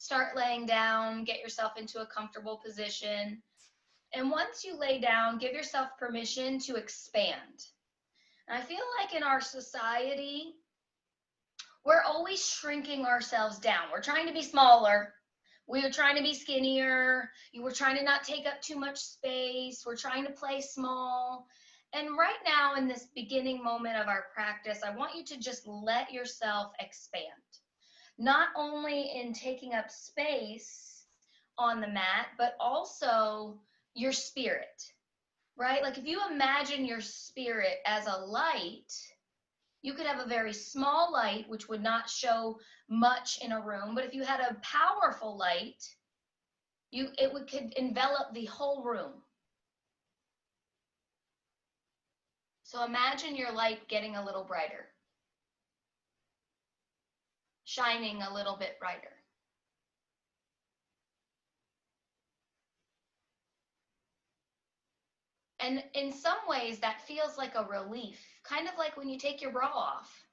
Start laying down, get yourself into a comfortable position. And once you lay down, give yourself permission to expand. And I feel like in our society, we're always shrinking ourselves down. We're trying to be smaller. We're trying to be skinnier. We're trying to not take up too much space. We're trying to play small. And right now, in this beginning moment of our practice, I want you to just let yourself expand. Not only in taking up space on the mat, but also your spirit, right? Like if you imagine your spirit as a light, you could have a very small light, which would not show much in a room. But if you had a powerful light, could envelop the whole room. So imagine your light getting a little brighter, shining a little bit brighter. And in some ways, that feels like a relief, kind of like when you take your bra off.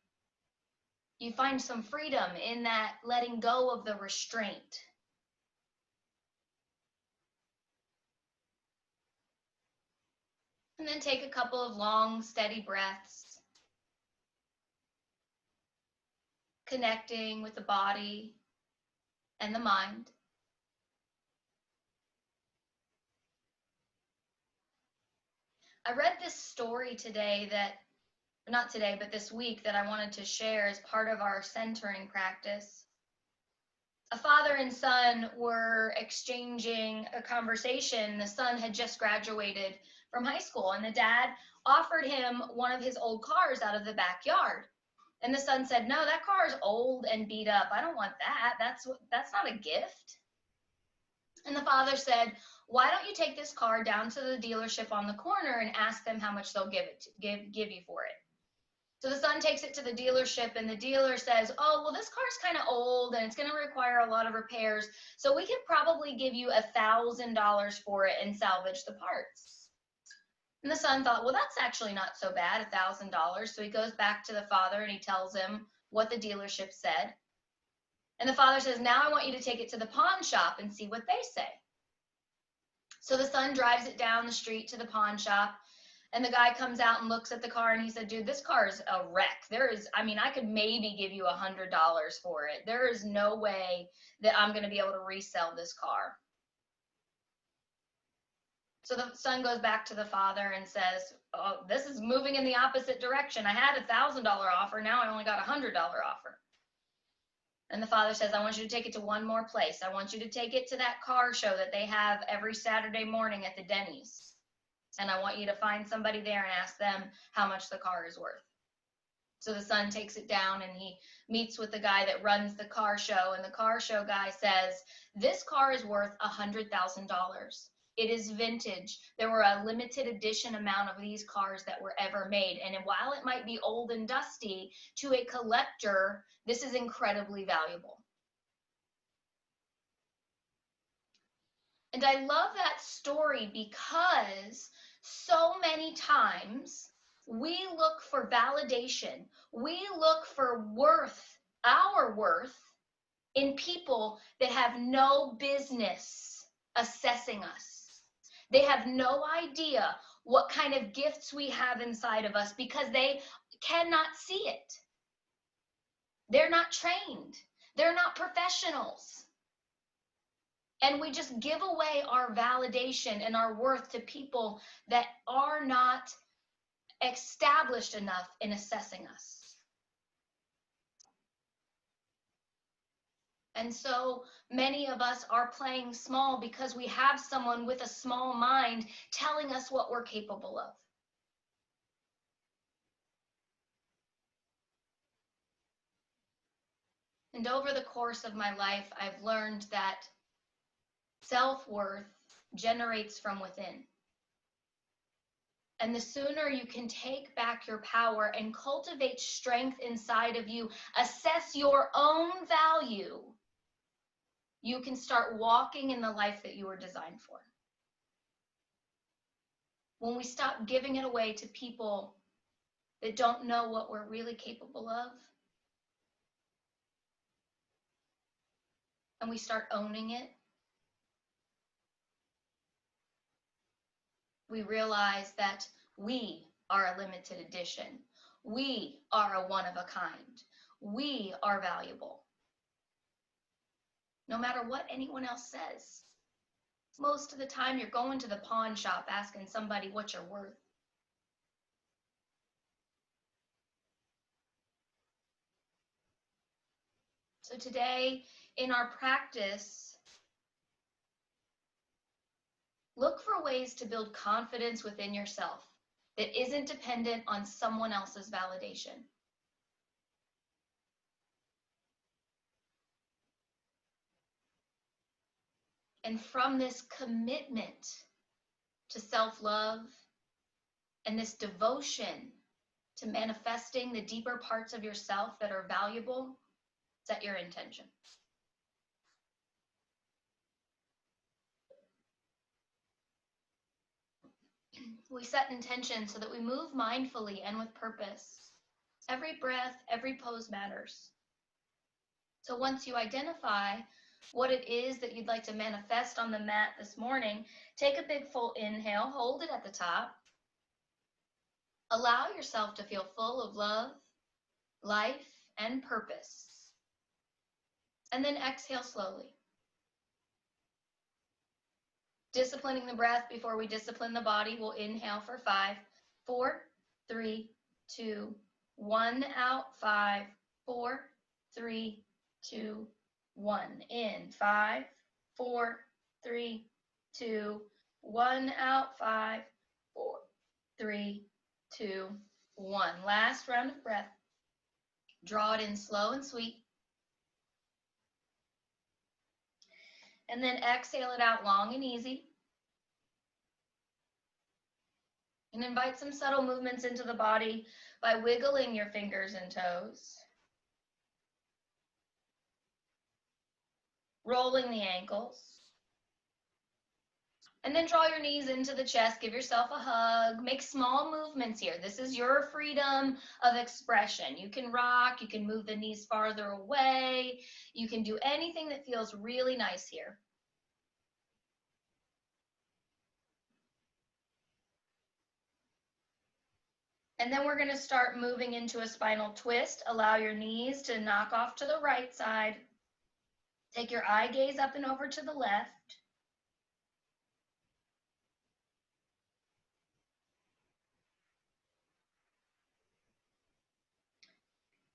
You find some freedom in that letting go of the restraint. And then take a couple of long, steady breaths, connecting with the body and the mind. I read this story today not today, but this week that I wanted to share as part of our centering practice. A father and son were exchanging a conversation. The son had just graduated from high school, and the dad offered him one of his old cars out of the backyard. And the son said, "No, that car is old and beat up. I don't want that. That's not a gift." And the father said, "Why don't you take this car down to the dealership on the corner and ask them how much they'll give you for it?" So the son takes it to the dealership, and the dealer says, "Oh, well, this car's kind of old and it's going to require a lot of repairs, so we could probably give you $1,000 for it and salvage the parts." And the son thought, well, that's actually not so bad, $1,000. So he goes back to the father and he tells him what the dealership said. And the father says, "Now I want you to take it to the pawn shop and see what they say." So the son drives it down the street to the pawn shop. And the guy comes out and looks at the car and he said, "Dude, this car is a wreck. I could maybe give you $100 for it. There is no way that I'm going to be able to resell this car." So the son goes back to the father and says, "Oh, this is moving in the opposite direction. I had $1,000 offer. Now I only got $100 offer." And the father says, "I want you to take it to one more place. I want you to take it to that car show that they have every Saturday morning at the Denny's. And I want you to find somebody there and ask them how much the car is worth." So the son takes it down and he meets with the guy that runs the car show. And the car show guy says, "This car is worth $100,000. It is vintage. There were a limited edition amount of these cars that were ever made. And while it might be old and dusty, to a collector, this is incredibly valuable." And I love that story because so many times we look for validation. We look for worth, our worth, in people that have no business assessing us. They have no idea what kind of gifts we have inside of us because they cannot see it. They're not trained. They're not professionals. And we just give away our validation and our worth to people that are not established enough in assessing us. And so many of us are playing small because we have someone with a small mind telling us what we're capable of. And over the course of my life, I've learned that self-worth generates from within. And the sooner you can take back your power and cultivate strength inside of you, assess your own value, you can start walking in the life that you were designed for. When we stop giving it away to people that don't know what we're really capable of, and we start owning it, we realize that we are a limited edition. We are a one of a kind. We are valuable. No matter what anyone else says. Most of the time you're going to the pawn shop asking somebody what you're worth. So today in our practice, look for ways to build confidence within yourself that isn't dependent on someone else's validation. And from this commitment to self-love and this devotion to manifesting the deeper parts of yourself that are valuable, set your intention. We set intention so that we move mindfully and with purpose. Every breath, every pose matters. So once you identify what it is that you'd like to manifest on the mat this morning, take a big full inhale, hold it at the top. Allow yourself to feel full of love, life, and purpose. And then exhale slowly. Disciplining the breath before we discipline the body, we'll inhale for 5, 4, 3, 2, 1. Out, 5, 4, 3, 2, 1. In, 5, 4, 3, 2, 1. Out, 5, 4, 3, 2, 1. Last round of breath. Draw it in slow and sweet. And then exhale it out long and easy. And invite some subtle movements into the body by wiggling your fingers and toes. Rolling the ankles. And then draw your knees into the chest. Give yourself a hug. Make small movements here. This is your freedom of expression. You can rock. You can move the knees farther away. You can do anything that feels really nice here. And then we're going to start moving into a spinal twist. Allow your knees to knock off to the right side. Take your eye gaze up and over to the left.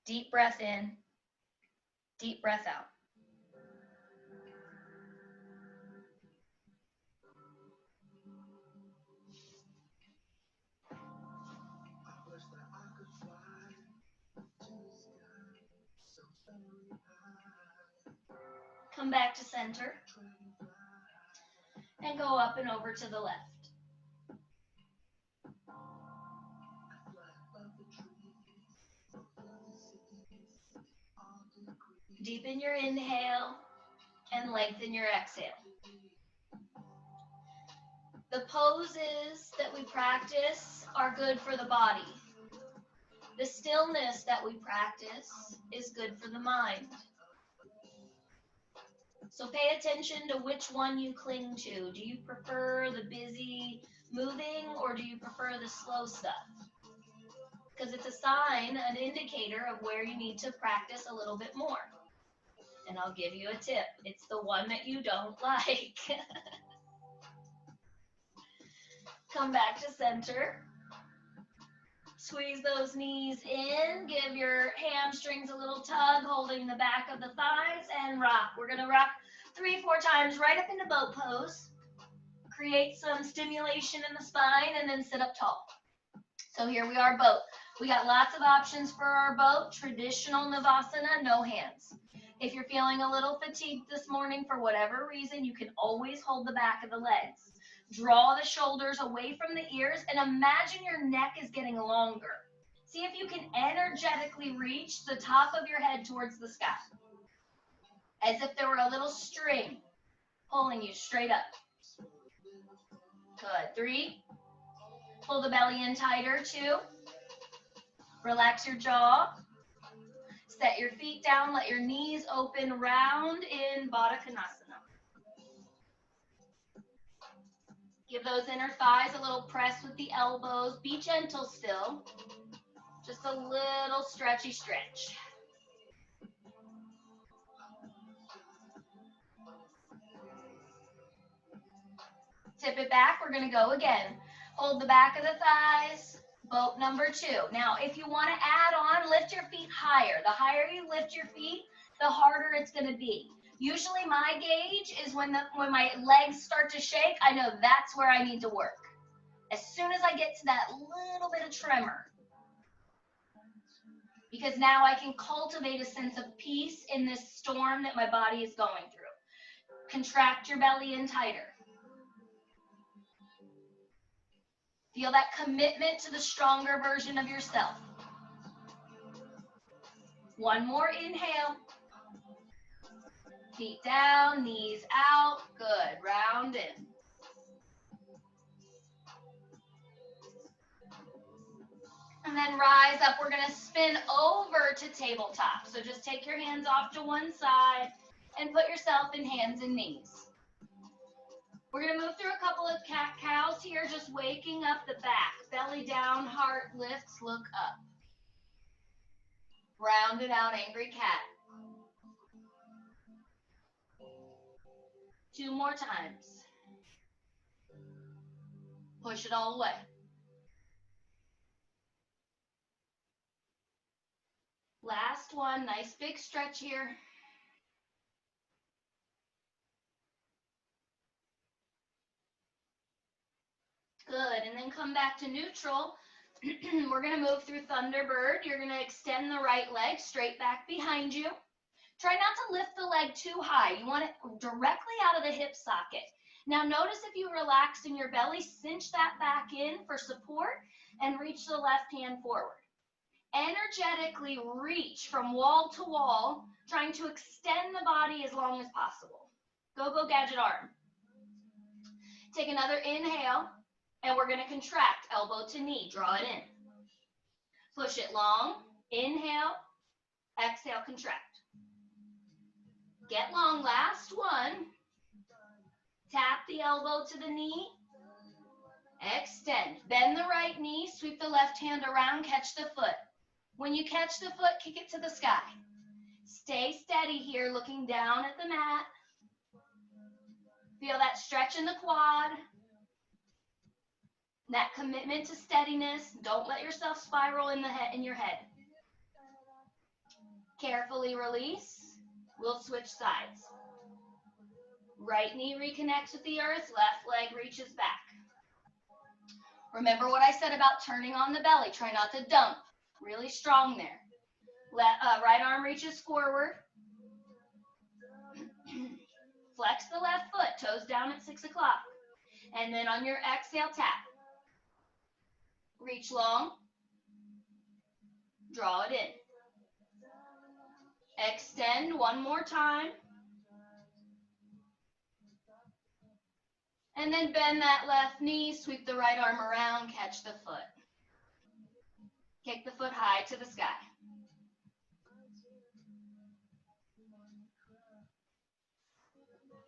Deep breath in, deep breath out. Come back to center and go up and over to the left. Deepen your inhale and lengthen your exhale. The poses that we practice are good for the body. The stillness that we practice is good for the mind. So pay attention to which one you cling to. Do you prefer the busy moving or do you prefer the slow stuff? Because it's a sign, an indicator of where you need to practice a little bit more. And I'll give you a tip. It's the one that you don't like. Come back to center. Squeeze those knees in. Give your hamstrings a little tug, holding the back of the thighs, and rock. We're going to rock 3-4 times right up into boat pose. Create some stimulation in the spine, and then sit up tall. So here we are, boat. We got lots of options for our boat. Traditional Navasana, no hands. If you're feeling a little fatigued this morning for whatever reason, you can always hold the back of the legs. Draw the shoulders away from the ears and imagine your neck is getting longer. See if you can energetically reach the top of your head towards the sky. As if there were a little string pulling you straight up. Good. 3. Pull the belly in tighter. 2. Relax your jaw. Set your feet down. Let your knees open round in Baddha Urdhva Konasana. Give those inner thighs a little press with the elbows. Be gentle still. Just a little stretchy stretch. Tip it back. We're going to go again. Hold the back of the thighs. Boat number 2. Now, if you want to add on, lift your feet higher. The higher you lift your feet, the harder it's going to be. Usually my gauge is when my legs start to shake, I know that's where I need to work. As soon as I get to that little bit of tremor, because now I can cultivate a sense of peace in this storm that my body is going through. Contract your belly in tighter. Feel that commitment to the stronger version of yourself. One more inhale. Feet down, knees out. Good. Round in. And then rise up. We're going to spin over to tabletop. So just take your hands off to one side and put yourself in hands and knees. We're going to move through a couple of cat-cows here, just waking up the back. Belly down, heart lifts, look up. Rounded out, angry cat. 2 more times. Push it all away. Last one, nice big stretch here. Good, and then come back to neutral. We're going to move through Thunderbird. You're going to extend the right leg straight back behind you. Try not to lift the leg too high. You want it directly out of the hip socket. Now notice if you relax in your belly, cinch that back in for support and reach the left hand forward. Energetically reach from wall to wall, trying to extend the body as long as possible. Go, go, gadget arm. Take another inhale, and we're going to contract, elbow to knee. Draw it in. Push it long. Inhale, exhale, contract. Get long, last one. Tap the elbow to the knee. Extend. Bend the right knee, sweep the left hand around, catch the foot. When you catch the foot, kick it to the sky. Stay steady here, looking down at the mat. Feel that stretch in the quad. That commitment to steadiness. Don't let yourself spiral in your head. Carefully release. We'll switch sides. Right knee reconnects with the earth, left leg reaches back. Remember what I said about turning on the belly. Try not to dump. Really strong there. Right arm reaches forward. Flex the left foot, toes down at 6 o'clock. And then on your exhale, tap. Reach long. Draw it in. Extend one more time. And then bend that left knee, sweep the right arm around, catch the foot. Kick the foot high to the sky.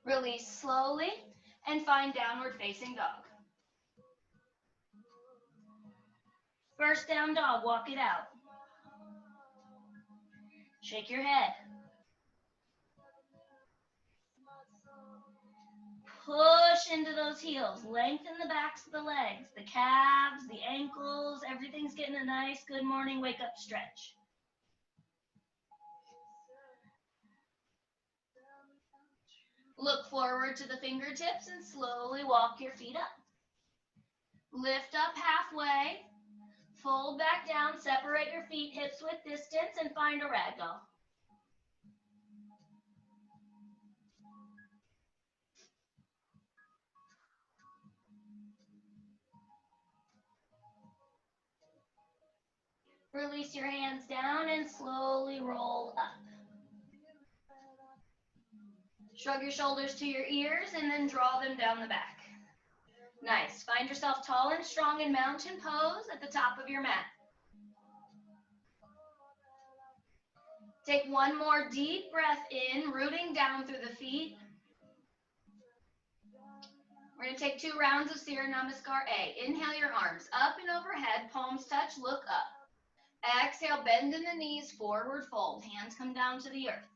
Release slowly and find downward facing dog. First down dog, walk it out. Shake your head. Push into those heels. Lengthen the backs of the legs, the calves, the ankles. Everything's getting a nice good morning wake up stretch. Look forward to the fingertips and slowly walk your feet up. Lift up halfway. Fold back down. Separate your feet hips width distance and find a ragdoll. Release your hands down and slowly roll up. Shrug your shoulders to your ears and then draw them down the back. Nice. Find yourself tall and strong in mountain pose at the top of your mat. Take one more deep breath in, rooting down through the feet. We're going to take 2 rounds of Surya Namaskar A. Inhale your arms up and overhead, palms touch, look up. Exhale, bend in the knees, forward fold. Hands come down to the earth.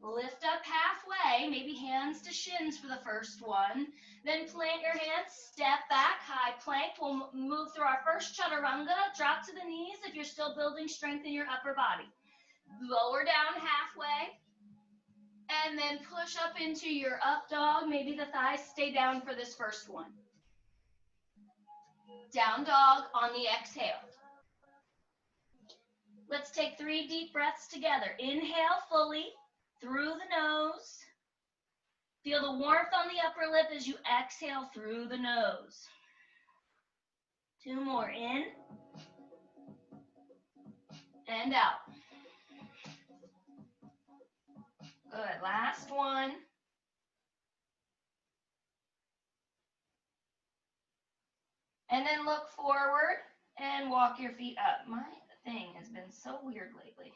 Lift up halfway, maybe hands to shins for the first one. Then plant your hands, step back, high plank. We'll move through our first chaturanga. Drop to the knees if you're still building strength in your upper body. Lower down halfway. And then push up into your up dog. Maybe the thighs stay down for this first one. Down dog on the exhale. Let's take 3 deep breaths together. Inhale fully through the nose. Feel the warmth on the upper lip as you exhale through the nose. 2 more, in and out. Good, last one. And then look forward and walk your feet up. My thing has been so weird lately.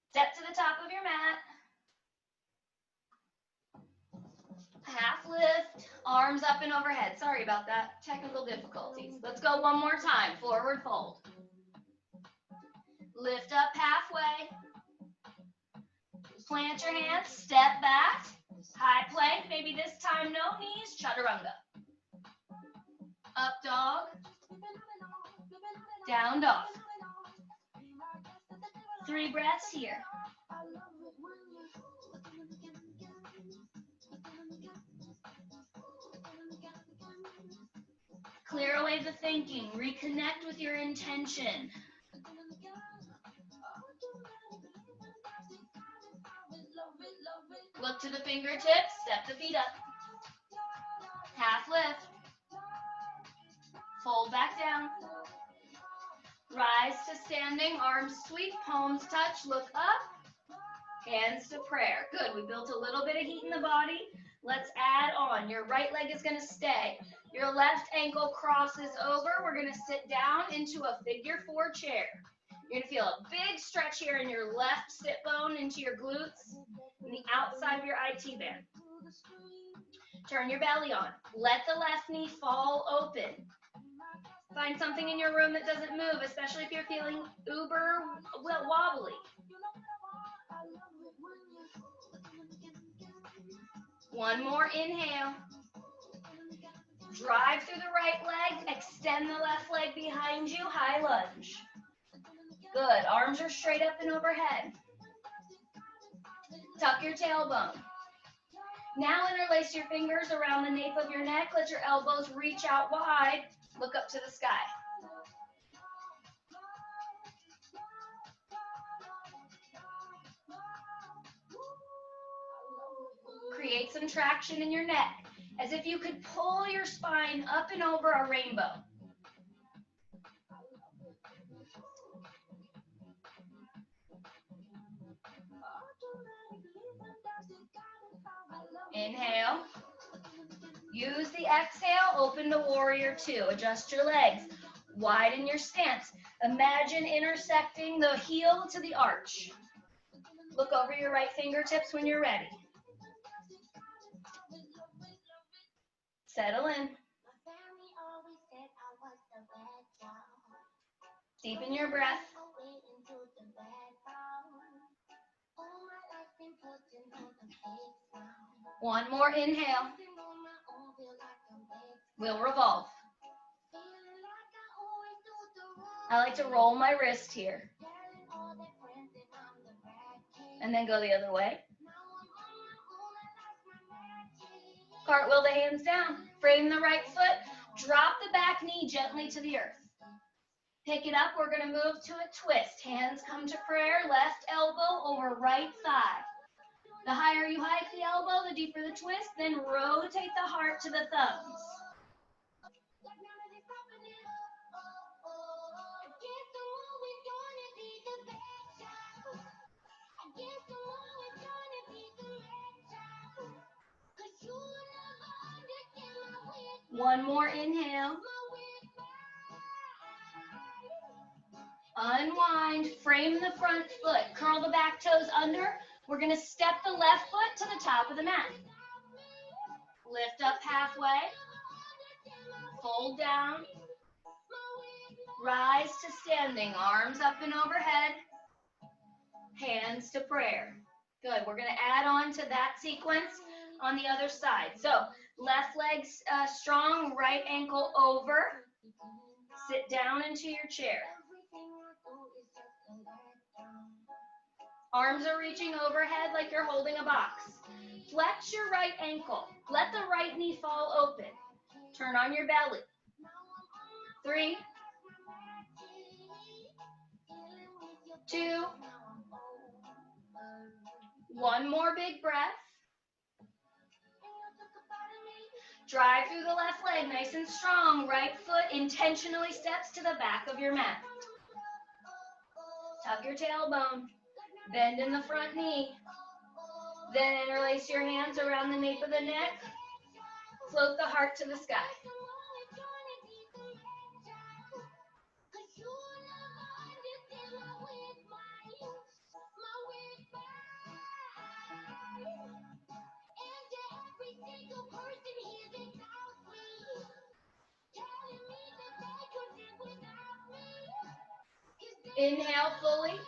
Step to the top of your mat. Half lift, arms up and overhead. Sorry about that, technical difficulties. Let's go one more time, forward fold. Lift up halfway. Plant your hands, step back. High plank, maybe this time no knees, chaturanga. Up dog. Down dog. 3 breaths here. Clear away the thinking. Reconnect with your intention. Look to the fingertips. Step the feet up. Half lift. Fold back down. Rise to standing. Arms sweep. Palms touch. Look up. Hands to prayer. Good. We built a little bit of heat in the body. Let's add on. Your right leg is going to stay. Your left ankle crosses over. We're going to sit down into a figure 4 chair. You're going to feel a big stretch here in your left sit bone into your glutes and the outside of your IT band. Turn your belly on. Let the left knee fall open. Find something in your room that doesn't move, especially if you're feeling uber wobbly. One more inhale. Drive through the right leg. Extend the left leg behind you. High lunge. Good. Arms are straight up and overhead. Tuck your tailbone. Now interlace your fingers around the nape of your neck. Let your elbows reach out wide. Look up to the sky. Create some traction in your neck, as if you could pull your spine up and over a rainbow. Inhale. Use the exhale, open to warrior 2. Adjust your legs. Widen your stance. Imagine intersecting the heel to the arch. Look over your right fingertips when you're ready. Settle in. Deepen your breath. One more inhale. We'll revolve. I like to roll my wrist here. And then go the other way. Cartwheel the hands down. Frame the right foot. Drop the back knee gently to the earth. Pick it up. We're going to move to a twist. Hands come to prayer. Left elbow over right thigh. The higher you hike the elbow, the deeper the twist. Then rotate the heart to the thumbs. One more inhale. Unwind, frame the front foot, curl the back toes under. We're gonna step the left foot to the top of the mat. Lift up halfway, fold down, rise to standing, arms up and overhead, hands to prayer. Good, we're gonna add on to that sequence on the other side. So left leg strong, right ankle over, sit down into your chair. Arms are reaching overhead like you're holding a box. Flex your right ankle. Let the right knee fall open. Turn on your belly. 3, 2, 1 more big breath. Drive through the left leg nice and strong. Right foot intentionally steps to the back of your mat. Tuck your tailbone. Bend in the front knee. Then interlace your hands around the nape of the neck. Float the heart to the sky. Inhale fully.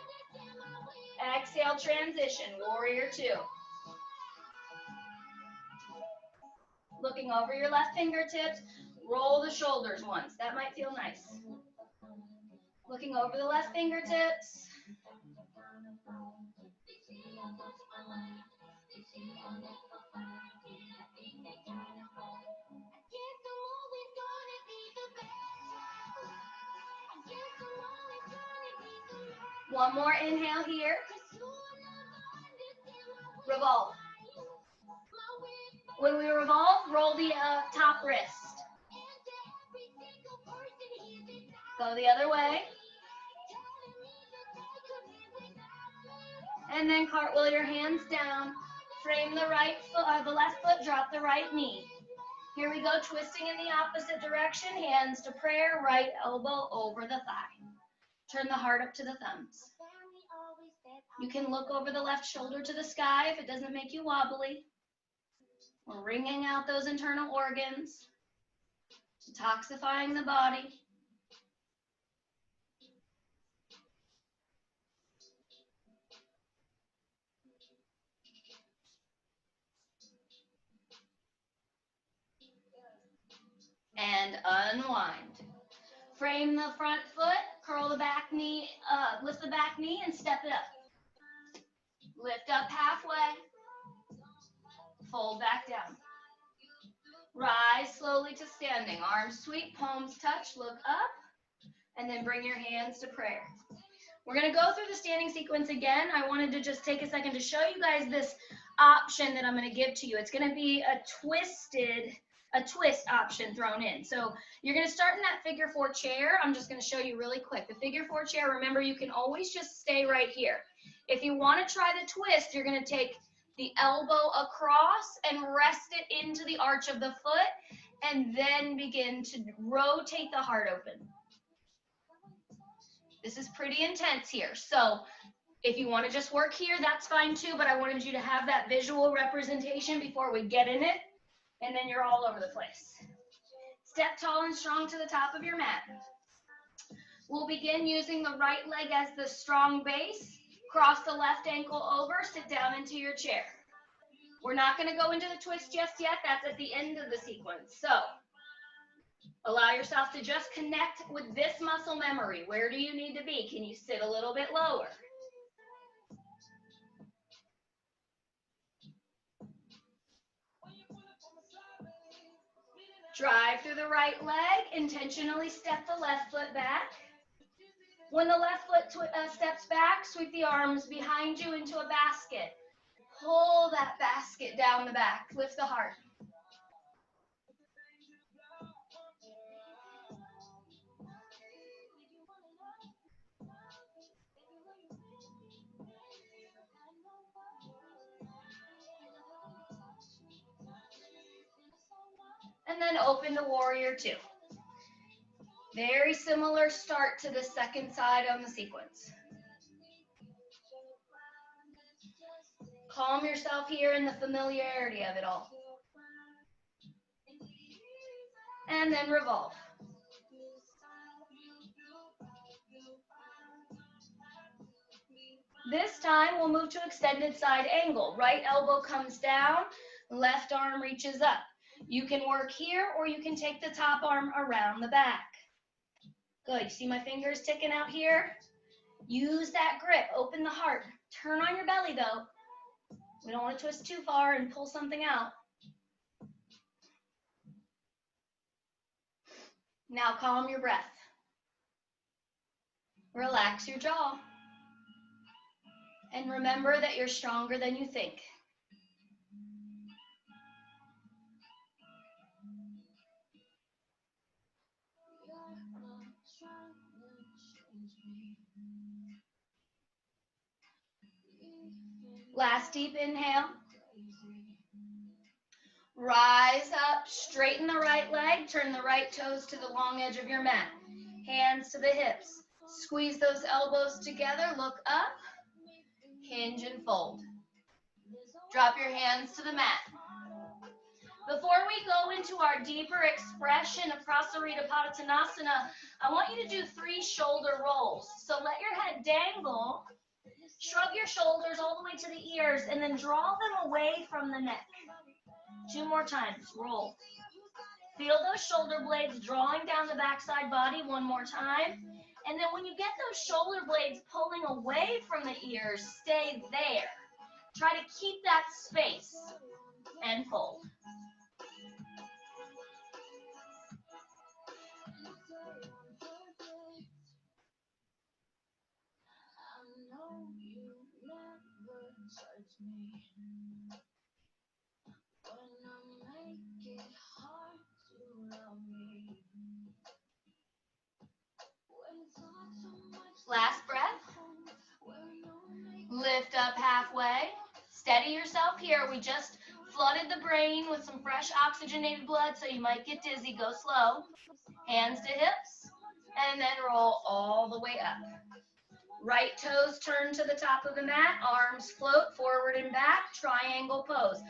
Exhale, transition, warrior 2. Looking over your left fingertips, roll the shoulders once. That might feel nice. Looking over the left fingertips. One more inhale here. Revolve. When we revolve, roll the top wrist. Go the other way. And then cartwheel your hands down. Frame the right foot, the left foot, drop the right knee. Here we go, twisting in the opposite direction. Hands to prayer, right elbow over the thigh. Turn the heart up to the thumbs. You can look over the left shoulder to the sky if it doesn't make you wobbly. We're wringing out those internal organs, detoxifying the body. And unwind. Frame the front foot, curl the back knee, lift the back knee and step it up. Lift up halfway, fold back down. Rise slowly to standing, arms sweep, palms touch, look up, and then bring your hands to prayer. We're gonna go through the standing sequence again. I wanted to just take a second to show you guys this option that I'm gonna give to you. It's gonna be a twist option thrown in. So you're gonna start in that figure 4 chair. I'm just gonna show you really quick. The figure 4 chair, remember you can always just stay right here. If you wanna try the twist, you're gonna take the elbow across and rest it into the arch of the foot and then begin to rotate the heart open. This is pretty intense here. So if you want to just work here, that's fine too, but I wanted you to have that visual representation before we get in it, and then you're all over the place. Step tall and strong to the top of your mat. We'll begin using the right leg as the strong base. Cross the left ankle over, sit down into your chair. We're not going to go into the twist just yet. That's at the end of the sequence. So allow yourself to just connect with this muscle memory. Where do you need to be? Can you sit a little bit lower? Drive through the right leg. Intentionally step the left foot back. When the left foot steps back, sweep the arms behind you into a basket. Pull that basket down the back. Lift the heart. And then open to warrior 2. Very similar start to the second side on the sequence. Calm yourself here in the familiarity of it all. And then revolve. This time we'll move to extended side angle. Right elbow comes down, left arm reaches up. You can work here or you can take the top arm around the back. Good, you see my fingers ticking out here? Use that grip, open the heart. Turn on your belly though. We don't want to twist too far and pull something out. Now calm your breath. Relax your jaw. And remember that you're stronger than you think. Last deep inhale. Rise up, straighten the right leg, turn the right toes to the long edge of your mat. Hands to the hips. Squeeze those elbows together, look up, hinge and fold. Drop your hands to the mat. Before we go into our deeper expression of Prasarita Padottanasana, I want you to do 3 shoulder rolls. So let your head dangle, shrug your shoulders all the way to the ears, and then draw them away from the neck. 2 more times, roll. Feel those shoulder blades drawing down the backside body 1 more time. And then when you get those shoulder blades pulling away from the ears, stay there. Try to keep that space and fold. Last breath. Lift up halfway. Steady yourself here. We just flooded the brain with some fresh oxygenated blood, so you might get dizzy. Go slow. Hands to hips, and then roll all the way up. Right toes turn to the top of the mat. Arms float forward and back. Triangle pose.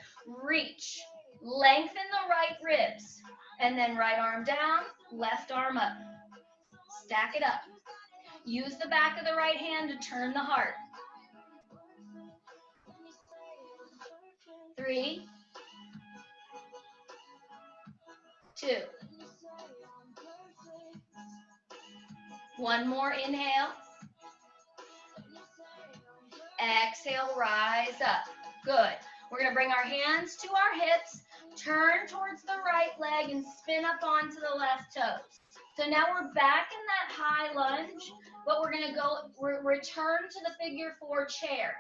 Reach. Lengthen the right ribs. And then right arm down, left arm up. Stack it up. Use the back of the right hand to turn the heart. 3, 2. 1 more inhale. Exhale, rise up. Good. We're going to bring our hands to our hips, turn towards the right leg, and spin up onto the left toes. So now we're back in that high lunge, but we're going to return to the figure 4 chair.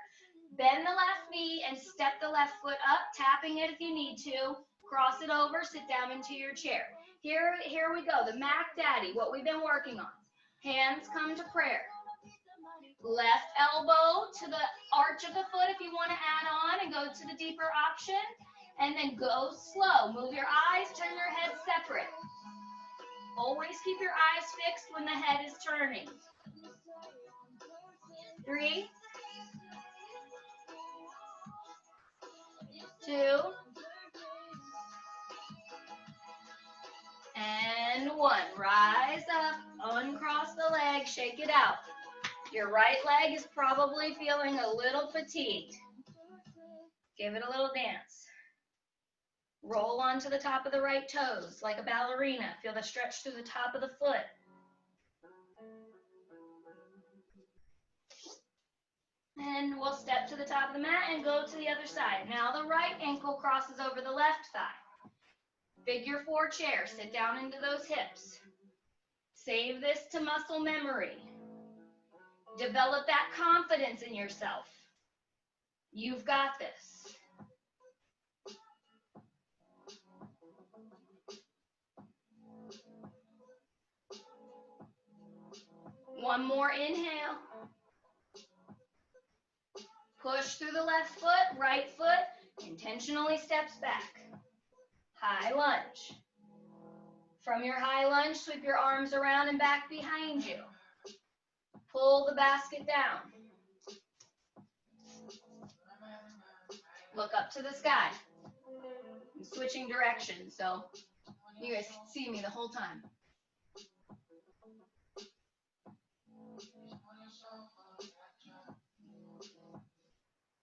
Bend the left knee and step the left foot up, tapping it if you need to. Cross it over, sit down into your chair. Here we go, the Mac Daddy, what we've been working on. Hands come to prayer. Left elbow to the arch of the foot if you want to add on and go to the deeper option. And then go slow. Move your eyes, turn your head separate. Always keep your eyes fixed when the head is turning. 3, 2, and 1. Rise up, uncross the leg, shake it out. Your right leg is probably feeling a little fatigued. Give it a little dance. Roll onto the top of the right toes like a ballerina. Feel the stretch through the top of the foot. And we'll step to the top of the mat and go to the other side. Now the right ankle crosses over the left thigh. Figure 4 chair. Sit down into those hips. Save this to muscle memory. Develop that confidence in yourself. You've got this. One more inhale. Push through the left foot, right foot intentionally steps back. High lunge. From your high lunge, sweep your arms around and back behind you. Pull the basket down. Look up to the sky. I'm switching directions, so you guys can see me the whole time.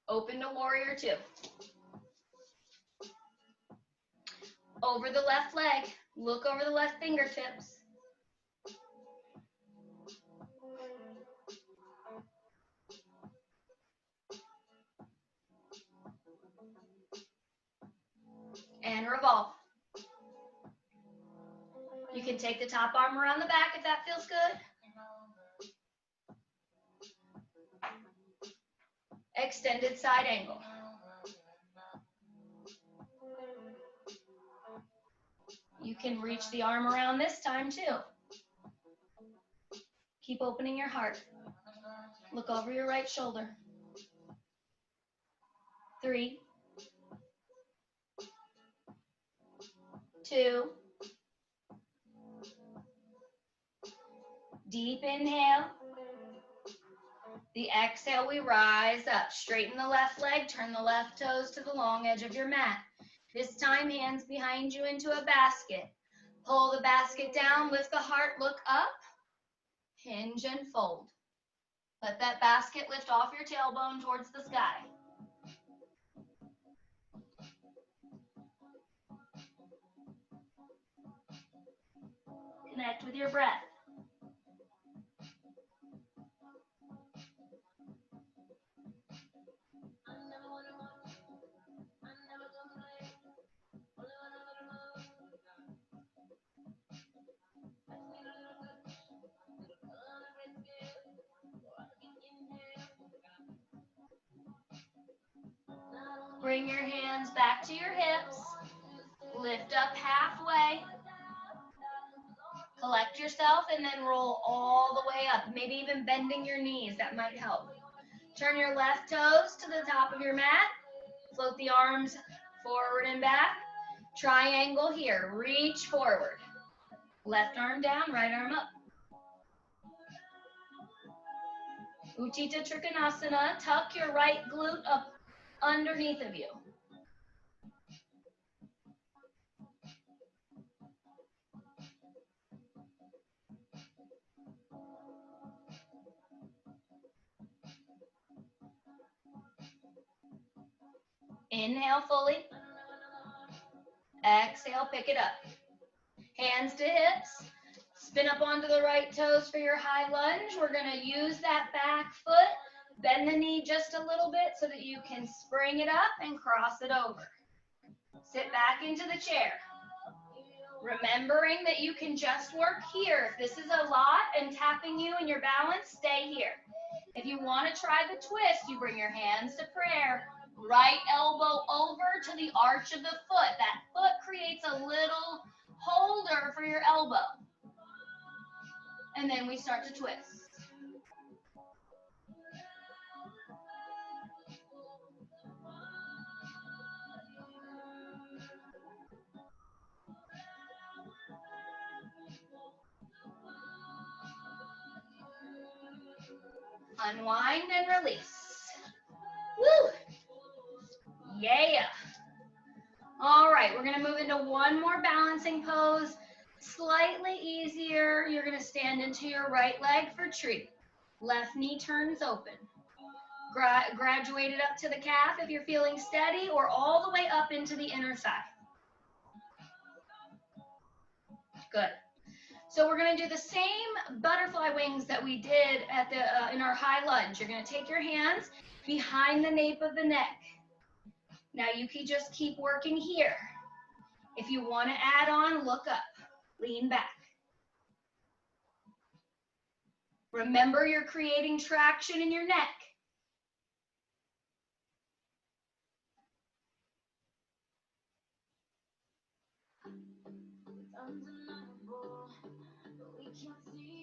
Open to warrior two. Over the left leg. Look over the left fingertips. And revolve. You can take the top arm around the back if that feels good. Extended side angle. You can reach the arm around this time too. Keep opening your heart. Look over your right shoulder. 3, 2. Deep inhale. The exhale, we rise up. Straighten the left leg, turn the left toes to the long edge of your mat. This time, hands behind you into a basket. Pull the basket down, lift the heart, look up, hinge and fold. Let that basket lift off your tailbone towards the sky. Connect with your breath. Bring your hands back to your hips. Lift up halfway. Collect yourself and then roll all the way up. Maybe even bending your knees, that might help. Turn your left toes to the top of your mat. Float the arms forward and back. Triangle here. Reach forward. Left arm down, right arm up. Utthita Trikonasana. Tuck your right glute up underneath of you. Inhale fully. Exhale, pick it up. Hands to hips. Spin up onto the right toes for your high lunge. We're going to use that back foot. Bend the knee just a little bit so that you can spring it up and cross it over. Sit back into the chair. Remembering that you can just work here. If this is a lot and tapping you in your balance, stay here. If you want to try the twist, you bring your hands to prayer. Right elbow over to the arch of the foot. That foot creates a little holder for your elbow. And then we start to twist. Unwind and release. Woo! Yeah. All right, we're going to move into one more balancing pose. Slightly easier. You're going to stand into your right leg for tree. Left knee turns open. Graduate it up to the calf if you're feeling steady, or all the way up into the inner thigh. Good. So we're going to do the same butterfly wings that we did at the in our high lunge. You're going to take your hands behind the nape of the neck. Now you can just keep working here. If you want to add on, look up, lean back. Remember, you're creating traction in your neck.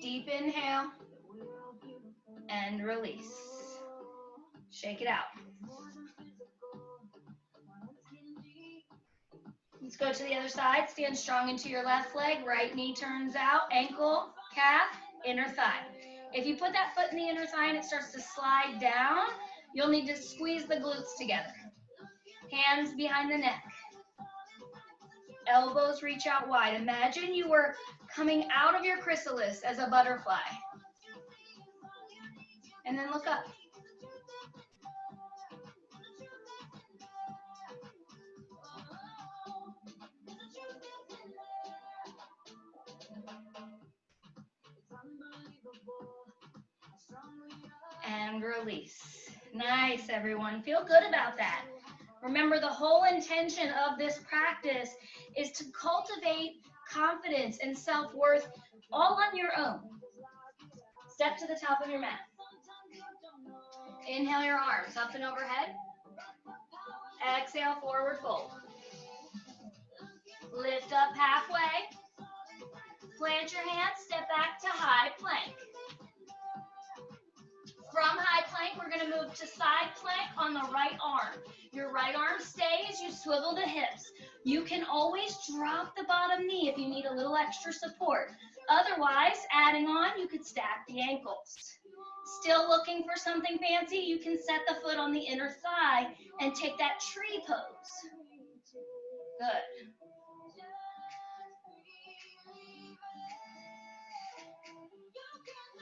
Deep inhale and release. Shake it out. Let's go to the other side. Stand strong into your left leg. Right knee turns out. Ankle, calf, inner thigh. If you put that foot in the inner thigh and it starts to slide down, you'll need to squeeze the glutes together. Hands behind the neck. Elbows reach out wide. Imagine you were coming out of your chrysalis as a butterfly. And then look up. And release. Nice, everyone. Feel good about that. Remember, the whole intention of this practice is to cultivate confidence and self-worth all on your own. Step to the top of your mat. Inhale your arms up and overhead. Exhale, forward fold. Lift up halfway. Plant your hands, step back to high plank. From high plank, we're going to move to side plank on the right arm. Your right arm stays, you swivel the hips. You can always drop the bottom knee if you need a little extra support. Otherwise, adding on, you could stack the ankles. Still looking for something fancy, you can set the foot on the inner thigh and take that tree pose. Good.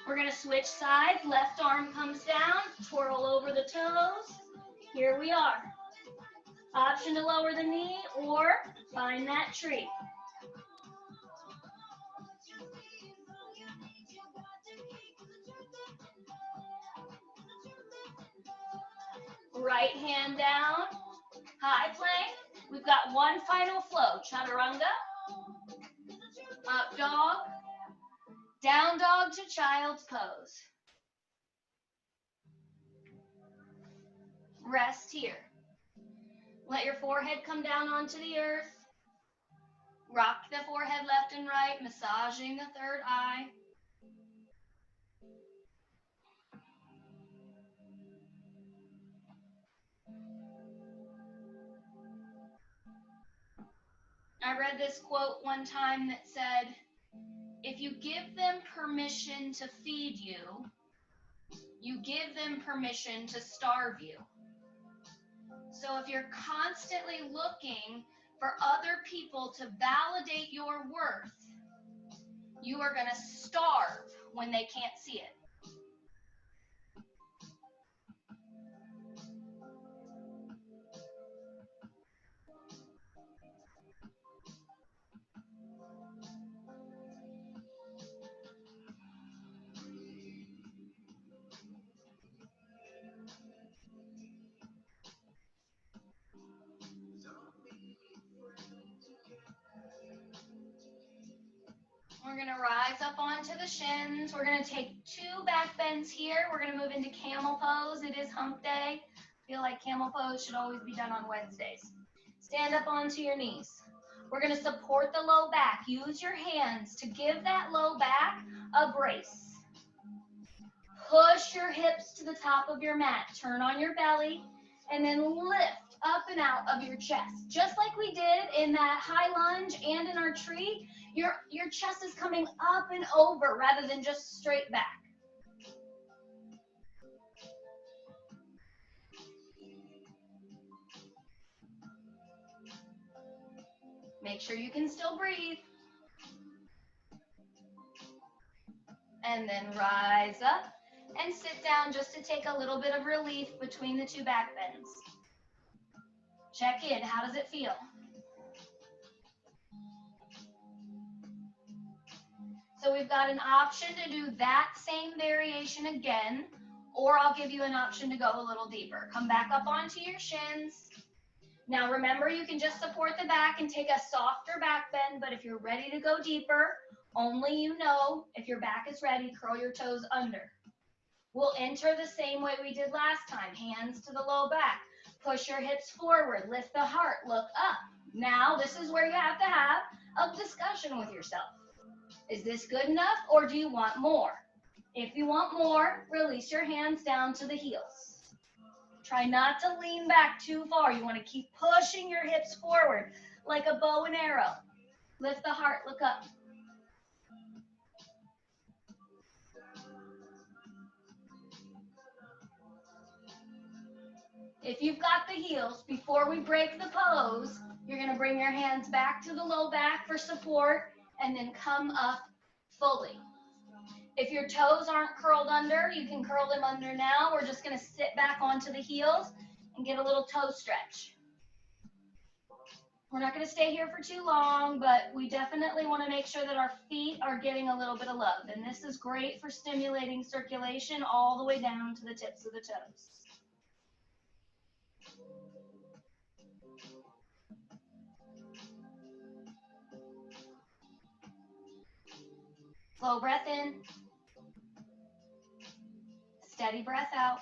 We're going to switch sides. Left arm comes down, twirl over the toes. Here we are. Option to lower the knee or find that tree. Right hand down, high plank. We've got one final flow. Chaturanga, up dog, down dog to child's pose. Rest here. Let your forehead come down onto the earth. Rock the forehead left and right, massaging the third eye. I read this quote one time that said, if you give them permission to feed you, you give them permission to starve you. So if you're constantly looking for other people to validate your worth, you are going to starve when they can't see it. We're going to rise up onto the shins. We're going to take 2 back bends here. We're going to move into camel pose. It is hump day. I feel like camel pose should always be done on Wednesdays. Stand up onto your knees. We're going to support the low back. Use your hands to give that low back a brace. Push your hips to the top of your mat. Turn on your belly and then lift up and out of your chest. Just like we did in that high lunge and in our tree, your chest is coming up and over rather than just straight back. Make sure you can still breathe. And then rise up and sit down just to take a little bit of relief between the 2 back bends. Check in. How does it feel? So we've got an option to do that same variation again, or I'll give you an option to go a little deeper. Come back up onto your shins. Now remember, you can just support the back and take a softer back bend, but if you're ready to go deeper, only you know. If your back is ready, curl your toes under. We'll enter the same way we did last time. Hands to the low back. Push your hips forward. Lift the heart. Look up. Now this is where you have to have a discussion with yourself. Is this good enough, or do you want more? If you want more, release your hands down to the heels. Try not to lean back too far. You want to keep pushing your hips forward. like a bow and arrow. Lift the heart, look up. If you've got the heels, before we break the pose, you're going to bring your hands back to the low back for support and then come up fully. If your toes aren't curled under, you can curl them under now. We're just going to sit back onto the heels and get a little toe stretch. We're not going to stay here for too long, but we definitely want to make sure that our feet are getting a little bit of love. And this is great for stimulating circulation all the way down to the tips of the toes. Slow breath in. Steady breath out.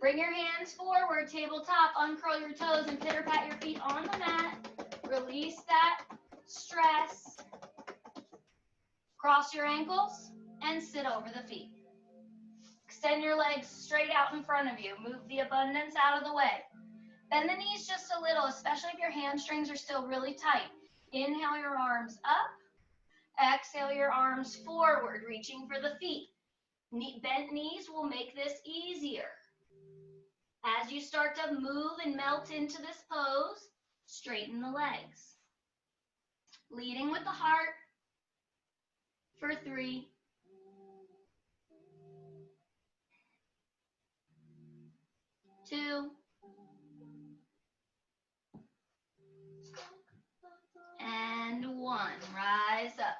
Bring your hands forward, tabletop, uncurl your toes and pitter-pat your feet on the mat. Release that stress. Cross your ankles and sit over the feet. Extend your legs straight out in front of you. Move the abundance out of the way. Bend the knees just a little, especially if your hamstrings are still really tight. Inhale your arms up. Exhale your arms forward, reaching for the feet. Bent knees will make this easier. As you start to move and melt into this pose, straighten the legs. Leading with the heart for 3, 2, and 1. Rise up.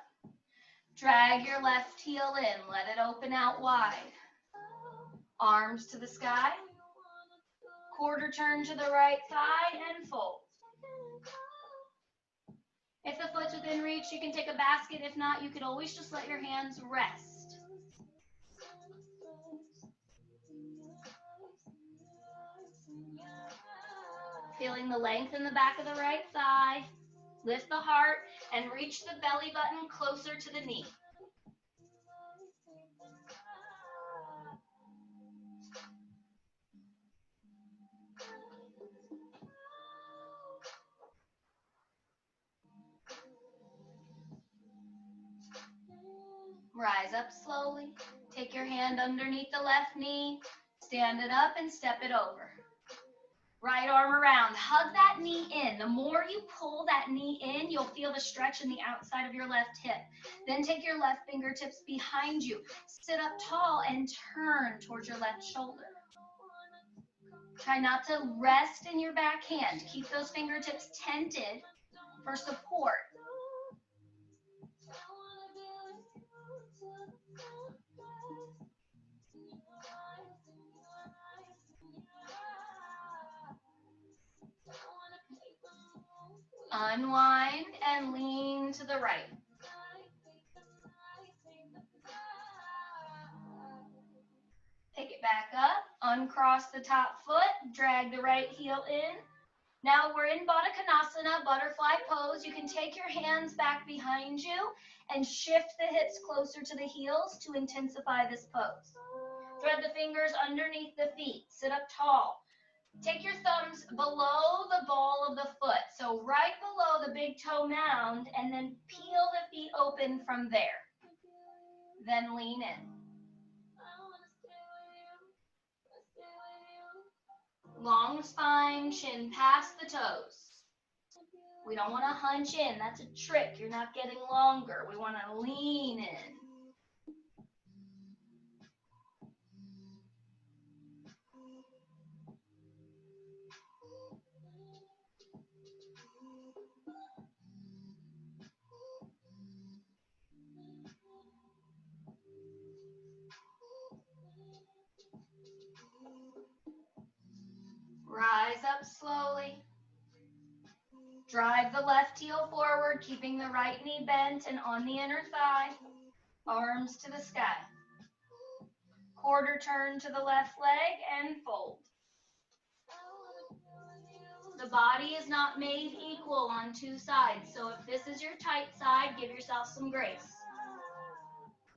Drag your left heel in. Let it open out wide. Arms to the sky. Quarter turn to the right thigh and fold. If the foot's within reach, you can take a basket. If not, you could always just let your hands rest. Feeling the length in the back of the right thigh. Lift the heart and reach the belly button closer to the knee. Rise up slowly. Take your hand underneath the left knee. Stand it up and step it over. Right arm around. Hug that knee in. The more you pull that knee in, you'll feel the stretch in the outside of your left hip. Then take your left fingertips behind you. Sit up tall and turn towards your left shoulder. Try not to rest in your back hand. Keep those fingertips tented for support. Unwind and lean to the right. Pick it back up, uncross the top foot, drag the right heel in. Now we're in Baddha Konasana, butterfly pose. You can take your hands back behind you and shift the hips closer to the heels to intensify this pose. Thread the fingers underneath the feet, sit up tall. Take your thumbs below the ball of the foot, so right below the big toe mound, and then peel the feet open from there. Then lean in. Long spine, chin past the toes. We don't want to hunch in. That's a trick. You're not getting longer. We want to lean in. Rise up slowly. Drive the left heel forward, keeping the right knee bent and on the inner thigh. Arms to the sky. Quarter turn to the left leg and fold. The body is not made equal on two sides, so if this is your tight side, give yourself some grace.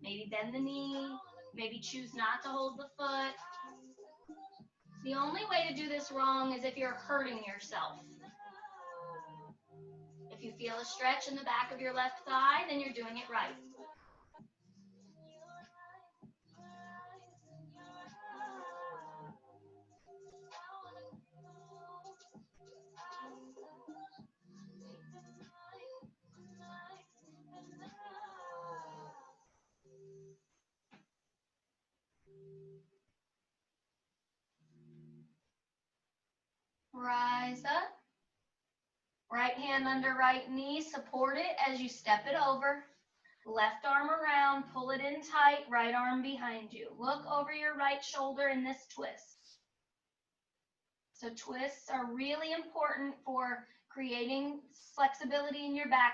Maybe bend the knee, maybe choose not to hold the foot. The only way to do this wrong is if you're hurting yourself. If you feel a stretch in the back of your left thigh, then you're doing it right. Rise up. Right hand under right knee, support it as you step it over. Left arm around, pull it in tight, right arm behind you. Look over your right shoulder in this twist. So twists are really important for creating flexibility in your back.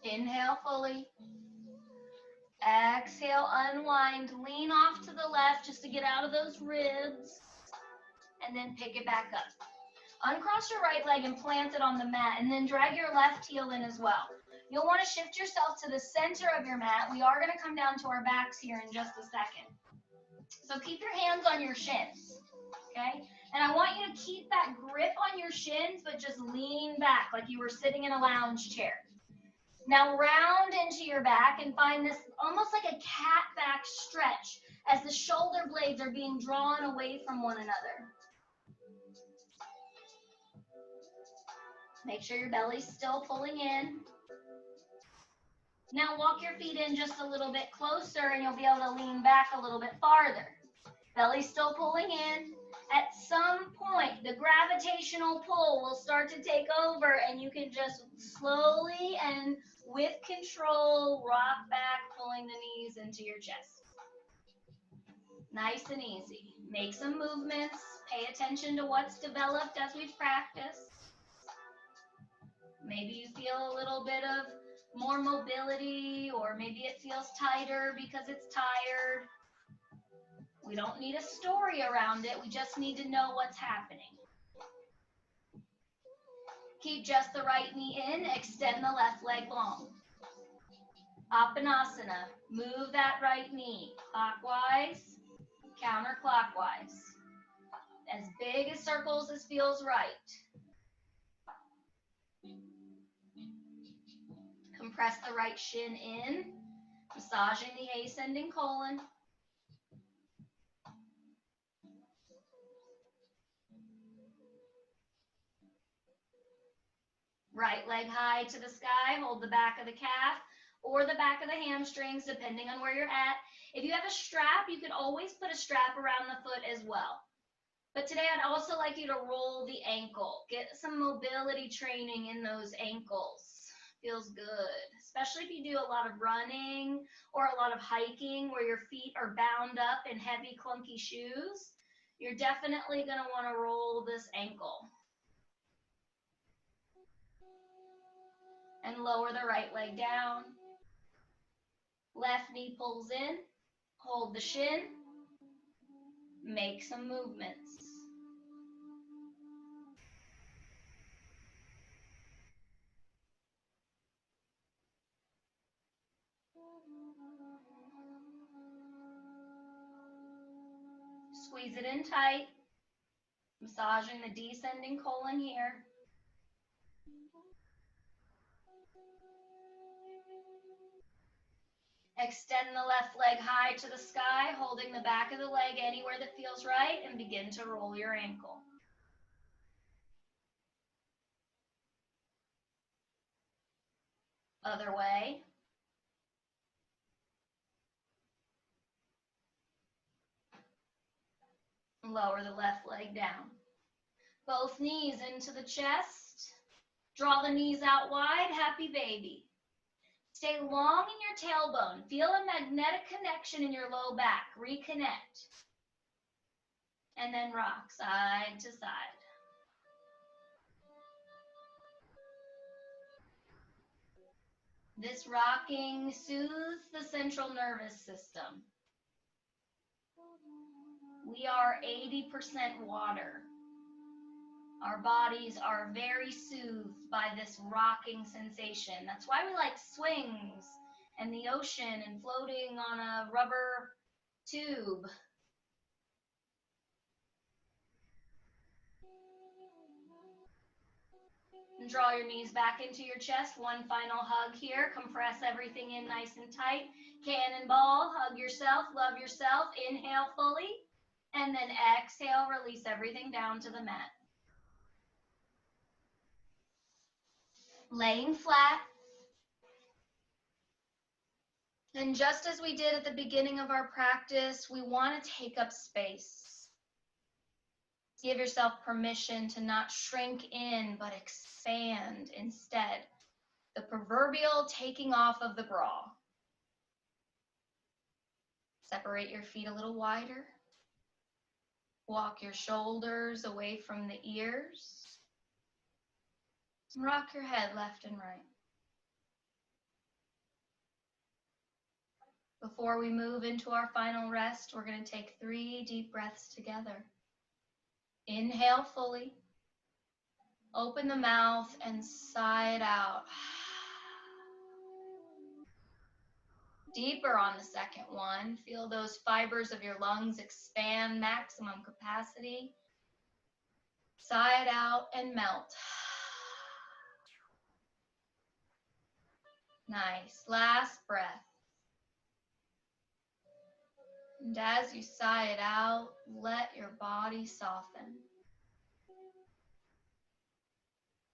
Inhale fully. Exhale, unwind, lean off to the left just to get out of those ribs, and then pick it back up. Uncross your right leg and plant it on the mat, and then drag your left heel in as well. You'll want to shift yourself to the center of your mat. We are going to come down to our backs here in just a second. So keep your hands on your shins, okay? And I want you to keep that grip on your shins, but just lean back like you were sitting in a lounge chair. Now round into your back and find this almost like a cat back stretch as the shoulder blades are being drawn away from one another. Make sure your belly's still pulling in. Now walk your feet in just a little bit closer and you'll be able to lean back a little bit farther. Belly's still pulling in. At some point, the gravitational pull will start to take over and you can just slowly and with control rock back, pulling the knees into your chest. Nice and easy. Make some movements. Pay attention to what's developed as we've practiced. Maybe you feel a little bit of more mobility, or maybe it feels tighter because it's tired. We don't need a story around it. We just need to know what's happening. Keep just the right knee in. Extend the left leg long. Apanasana. Move that right knee clockwise, counterclockwise. As big as circles as feels right. Compress the right shin in, massaging the ascending colon. Right leg high to the sky, hold the back of the calf or the back of the hamstrings, depending on where you're at. If you have a strap, you could always put a strap around the foot as well. But today I'd also like you to roll the ankle. Get some mobility training in those ankles. Feels good, especially if you do a lot of running or a lot of hiking where your feet are bound up in heavy, clunky shoes. You're definitely going to want to roll this ankle. And lower the right leg down. Left knee pulls in. Hold the shin. Make some movements. Squeeze it in tight. Massaging the descending colon here. Extend the left leg high to the sky, holding the back of the leg anywhere that feels right, and begin to roll your ankle. Other way. Lower the left leg down. Both knees into the chest. Draw the knees out wide, happy baby. Stay long in your tailbone. Feel a magnetic connection in your low back. Reconnect. And then rock side to side. This rocking soothes the central nervous system. We are 80% water. Our bodies are very soothed by this rocking sensation. That's why we like swings and the ocean and floating on a rubber tube. And draw your knees back into your chest. One final hug here. Compress everything in nice and tight. Cannonball, hug yourself, love yourself. Inhale fully. And then exhale, release everything down to the mat. Laying flat. And just as we did at the beginning of our practice, we want to take up space. Give yourself permission to not shrink in, but expand instead. The proverbial taking off of the bra. Separate your feet a little wider. Walk your shoulders away from the ears. Rock your head left and right. Before we move into our final rest, we're going to take 3 deep breaths together. Inhale fully. Open the mouth and sigh it out. Deeper on the second one. Feel those fibers of your lungs expand, maximum capacity. Sigh it out and melt. Nice. Last breath. And as you sigh it out, let your body soften.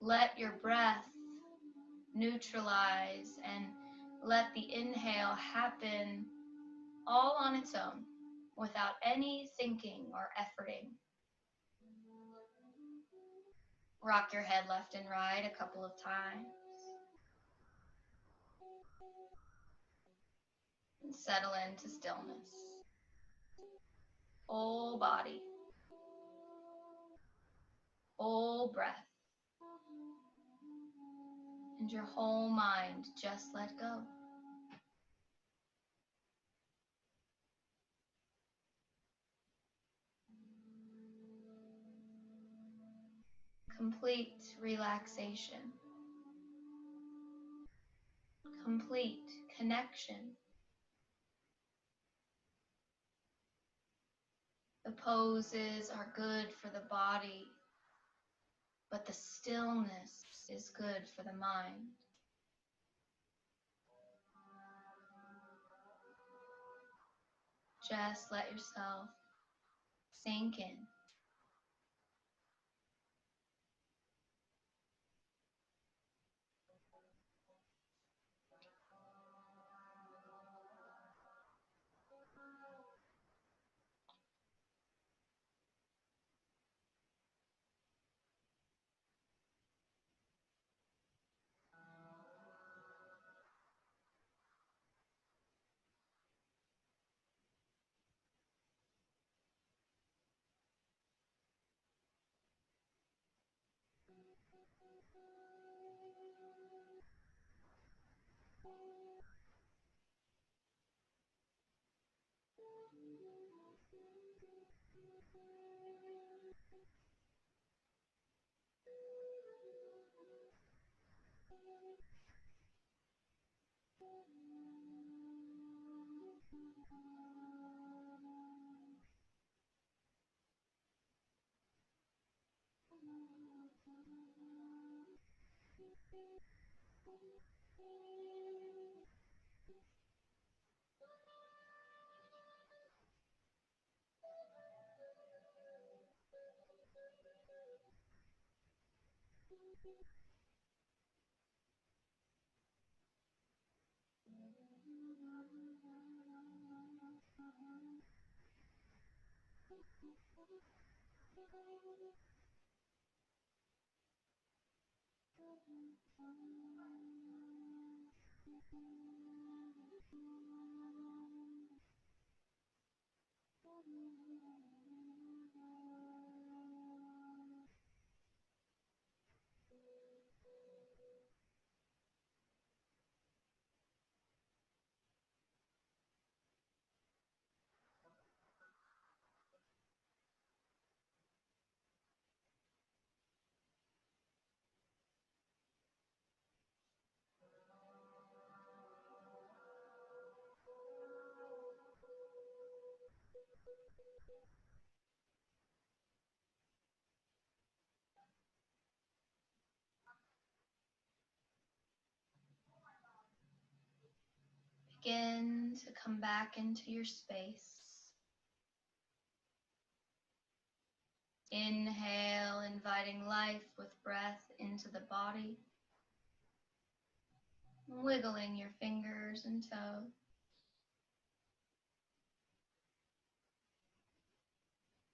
Let your breath neutralize and let the inhale happen all on its own without any thinking or efforting. Rock your head left and right a couple of times. And settle into stillness. Whole body. Whole breath. And your whole mind just let go. Complete relaxation. Complete connection. The poses are good for the body, but the stillness is good for the mind. Just let yourself sink in. begin to come back into your space. Inhale, inviting life with breath into the body. Wiggling your fingers and toes.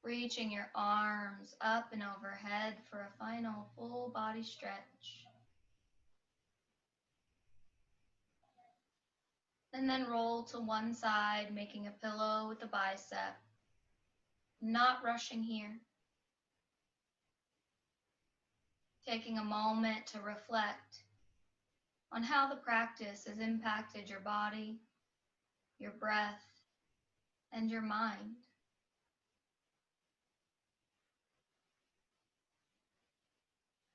Reaching your arms up and overhead for a final full body stretch. And then roll to one side, making a pillow with the bicep. Not rushing here. Taking a moment to reflect on how the practice has impacted your body, your breath, and your mind.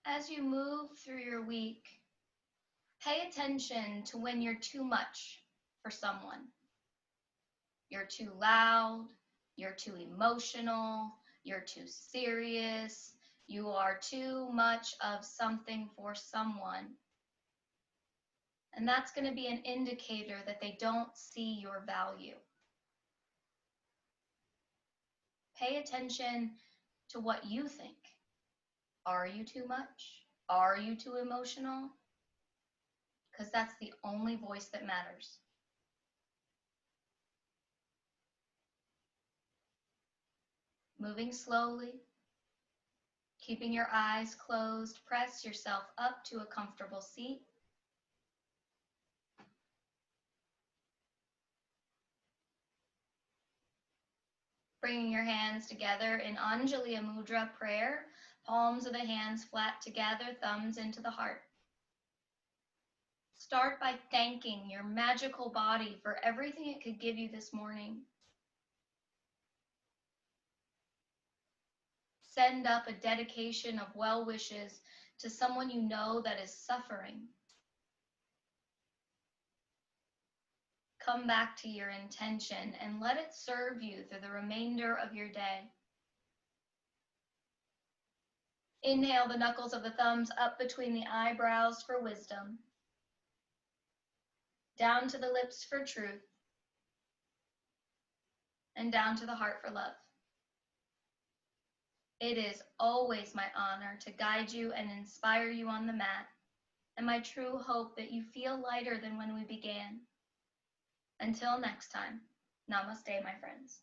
As you move through your week, pay attention to when you're too much for someone. You're too loud, you're too emotional, you're too serious, you are too much of something for someone. And that's going to be an indicator that they don't see your value. Pay attention to what you think. Are you too much? Are you too emotional? Because that's the only voice that matters. Moving slowly, keeping your eyes closed, press yourself up to a comfortable seat. Bringing your hands together in Anjali Mudra prayer, palms of the hands flat together, thumbs into the heart. Start by thanking your magical body for everything it could give you this morning. Send up a dedication of well wishes to someone you know that is suffering. Come back to your intention and let it serve you through the remainder of your day. Inhale the knuckles of the thumbs up between the eyebrows for wisdom. Down to the lips for truth. And down to the heart for love. It is always my honor to guide you and inspire you on the mat, and my true hope that you feel lighter than when we began. Until next time, namaste, my friends.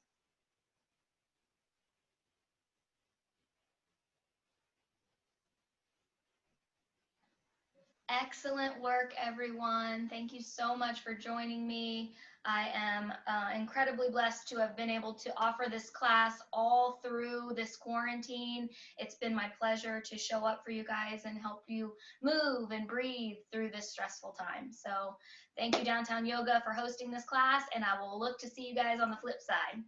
Excellent work, everyone. Thank you so much for joining me. I am incredibly blessed to have been able to offer this class all through this quarantine. It's been my pleasure to show up for you guys and help you move and breathe through this stressful time. So thank you, Downtown Yoga, for hosting this class, and I will look to see you guys on the flip side.